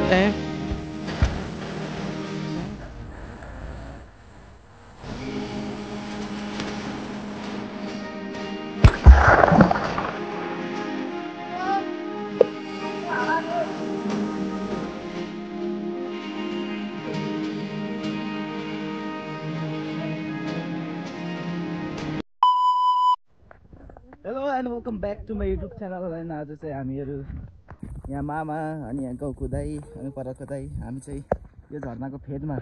Eh. Hello and welcome back to my YouTube channel. And आज चाहिँ हामीहरू यहाँ मामा अनि यहाँ गाउँको दाइ अनि परको दाइ हामी चाहिँ यो झर्नाको फेदमा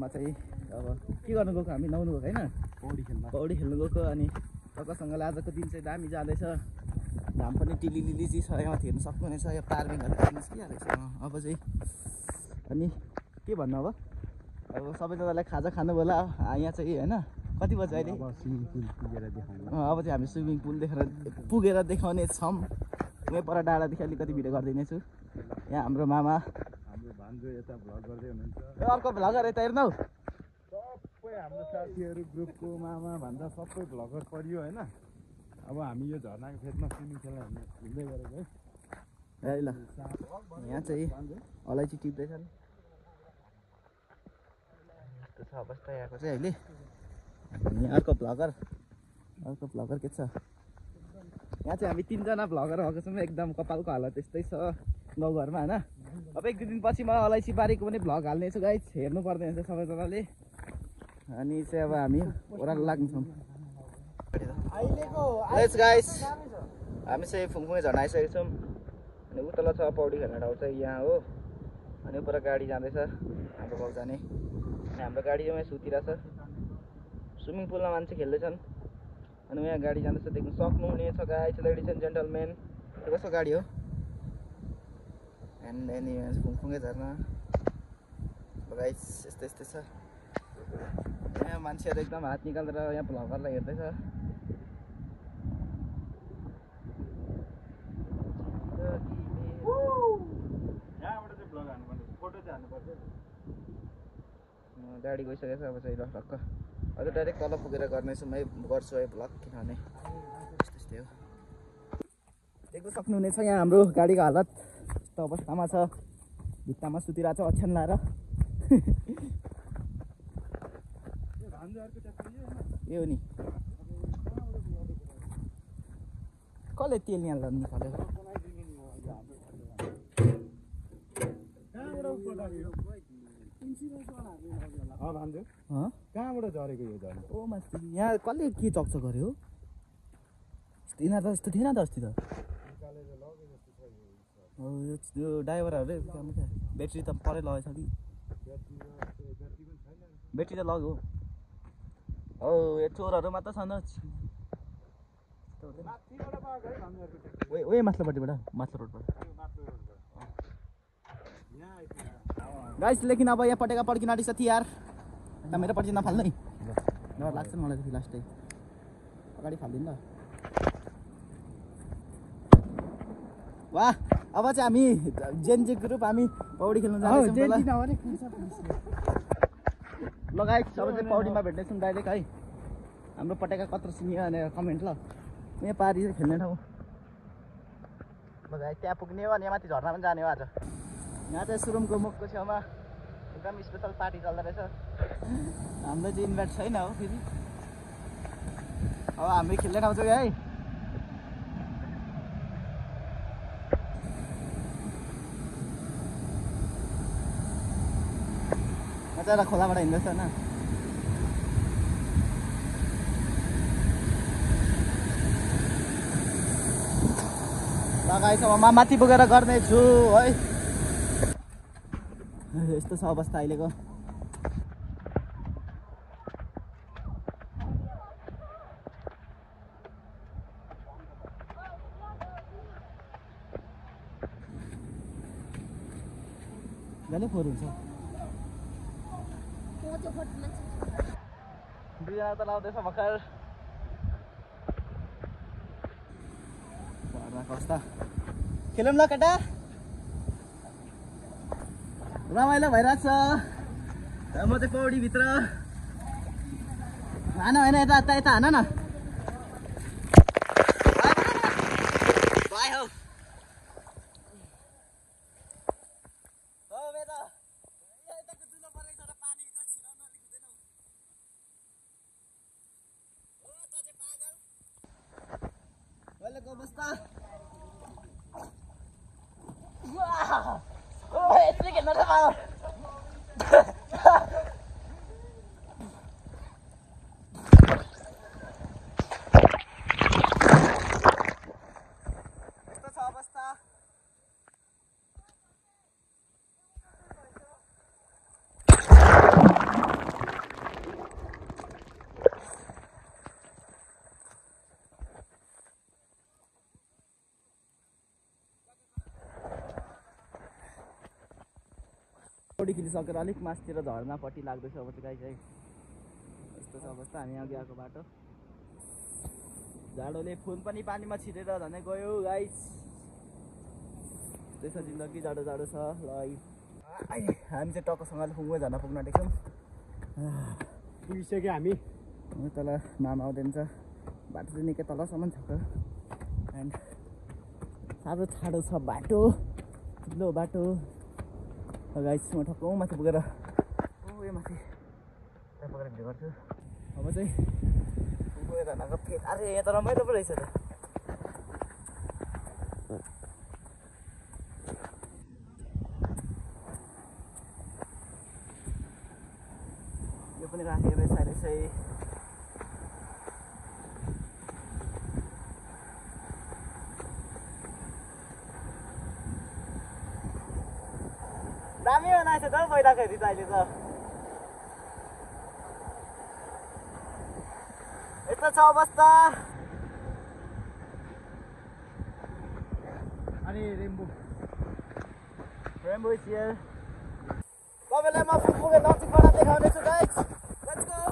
चाहिँ अब के गर्नु गएको हामी नुहाउनु गएको हैन पौडी खेल्नु गएको अनि तपाईँसँगले आजको दिन चाहिँ दामी जाँदैछ घाम पनि टिलिलिली छ यहाँ हेर्न सक्नुहुनेछ यो पार्किङहरू निस्किहालेछ अब चाहिँ अनि के भन्नु अब सबैजनालाई खाजा खानु होला यहाँ चाहिँ हैन कति बज्यो अहिले अब चाहिँ हामी स्विमिङ पुल पुगेर देखाउने छौँ मैं पर डाँडादेखि अलिकति भिडियो गरिदिने छु यहाँ हाम्रो मामा हाम्रो भान्जो यता भ्लग गर्दै हुनुहुन्छ अर्को भ्लगर यता हेर्नु सबै हाम्रो साथीहरू ग्रुपको मामा भन्दा सबै भ्लगर परियो हैन अब हामी यो झर्नाको फेदमा स्विमिङ खेल्न हिँड्दै गरेको है ल यहाँ चाहिँ अलैँची टिप्दैछन् यस्तो छ अवस्था यहाँको चाहिँ अहिले यहाँ अर्को भ्लगर के छ यहाँ चाहिँ हामी तीनजना भ्लगर भएको छौँ एकदम कपालको हालत त्यस्तै छ गाउँघरमा होइन अब एक दुई दिनपछि म अलैँची बारीको पनि भ्लग हाल्नेछु गाइस हेर्नु पर्ने हुन्छ सबैजनाले अनि चाहिँ अब हामी ओह्रालो लाग्छौँ गाइस हामी चाहिँ फुङफुङे झर्न आइसकेको छौँ अनि उतल छ पौडी खेल्ने ठाउँ चाहिँ यहाँ हो अनि उपर गाडी जाँदैछ हाम्रो गाउँ जाने अनि हाम्रो गाडी चाहिँ सुतिरहेछ स्विमिङ पुलमा मान्छे खेल्दैछन् अनि यहाँ गाडी जाँदैछ देख्न सक्नुहुनेछ गाइस लेडिज एन्ड जेन्टलमेन त्यो कस्तो गाडी हो एन्ड एनी फुङफुङे झर्ना गाइस यस्तै छ यहाँ मान्छेहरू एकदम हात निकालेर यहाँ भ्लगरलाई हेर्दैछ गाडी गइसकेको छ अब चाहिँ रक्क अझ डाइरेक्ट तल पुगेर गर्नेछु मै गर्छु है भ्लग किनभने त्यस्तै हो देख्न सक्नुहुनेछ यहाँ हाम्रो गाडीको हालत यस्तो अवस्थामा छ भित्तामा सुतिरहेको छ ओछ्यान लाएर यो नि कसले तेल यहाँ निकाल्यो कहाँबाट झरेको यो झर्ना ओ माथि यहाँ कसले के चक्चक गर्यो यिनीहरू त यस्तो थिएन त अस्ति त यो ड्राइभरहरू ब्याट्री त परै लगेछ कि ब्याट्री त लग्यो हो यो चोरहरू मात्र छन् ओ माथिल्लोपट्टिबाट माथिल्लो रोडबाट गाइस लेकिन अब यहाँ पटेका पड्किन आँटिसक्यो यार मेरो पछि नफाल्नु है डर लाग्छ नि मलाई लास्टै अगाडि फाल्दिनु ल वाह अब चाहिँ हामी जेनजी ग्रुप हामी पौडी खेल्न जाँदैछौँ ल गाइस अब चाहिँ पौडीमा भेट्नेछौँ डाइरेक्ट है हाम्रो पटेका कत्रो सिनियो भनेर कमेन्ट ल यहाँ पारी चाहिँ खेल्ने ठाउँ ल गाइस त्यहाँ पुग्ने हो अनि यहाँ माथि झर्ना पनि जाने हो आज यहाँ चाहिँ सुरुमको मुखको छेउमा एकदम स्पेसल पार्टी चल्दो रहेछ हाम्रो चाहिँ इन्भाइट छैन हो फेरि अब हामी खेल्ने ठाउँ चाहिँ है मजा खोलाबाट हिँड्दैछ होइन लगाएछ म माथि पुगेर गर्नेछु है यस्तो छ अवस्था अहिलेको जाने फोहोर हुन्छ दुईजना त लाउँदैछ भर्खर अवस्था खेलौँ ल केटा रमाइलो भइरहेछ म चाहिँ पौडीभित्र हान होइन यता यता हान न यत्रो खेल्न त पायो यस्तो छ अवस्था पौडी खेलिसकेर अलिक मासतिर झर्नापट्टि लाग्दैछ अब चाहिँ गाई यस्तो छ अवस्था हामी अघि आएको बाटो जाडोले फोन पनि पानीमा छिरेर झनै गयो गाइस त्यस्तो जिन्दगी जाडो जाडो छ ल हामी चाहिँ टक्कसँगले पुग्दै झर्न पुग्न आँटेछौँ पुगिसक्यो हामी तल मामा आउँदैन छ बाटो चाहिँ निकै तलसम्म छ एन्ड साह्रो छाडो छ बाटो ठुलो बाटो गाइस म ठक्क माथि पुगेर यो माथि त्यहाँ पुगेर भिडियो गर्छु अब चाहिँ गएर धनाको फेद अरे यहाँ त रमाइलो पो रहेछ त यो पनि राखेको रहेछ रहेछ दामी बनाएछ त पहिलाखेरि त अहिले त यस्तो छ अवस्था अरे रेम्बो इज हियर तपाईँलाई म पुगेर नजिकबाट देखाउने छु गाइस लेट्स गो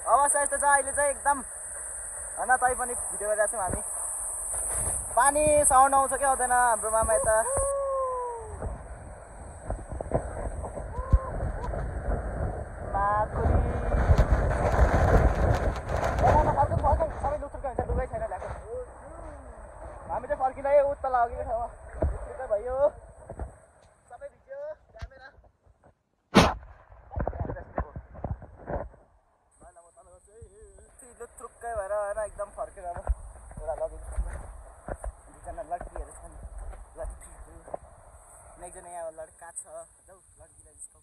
अवस्था यस्तो छ अहिले चाहिँ एकदम होइन तै पनि भिडियो गरिरहेको छौँ हामी पानी साउन्ड आउँछ क्या आउँदैन हाम्रो मामा यता सबै लुक्थुर्कै हुन्छ डुबै छैन ल्याएको हामी चाहिँ फर्किँदै उत्ता लागेको ठाउँमा लुक्थुर्कै भयो सबै भिडियो क्यामेरा लुत्रुक्कै भएर होइन एकदम फर्केर अब एउटा लगिदिन्छ दुईजना लड्कीहरू छन् लड्कीहरू एकजना यहाँ लड्का छ जाऊ लड्कीलाई जिस्काऊ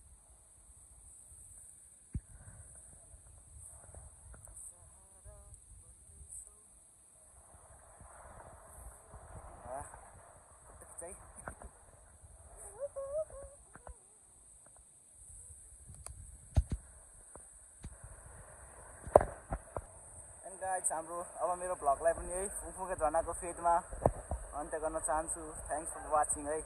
गाइस हाम्रो अब मेरो भ्लगलाई पनि यही उफुके झर्नाको फेदमा अन्त्य गर्न चाहन्छु थ्याङ्क्स फर वाचिङ है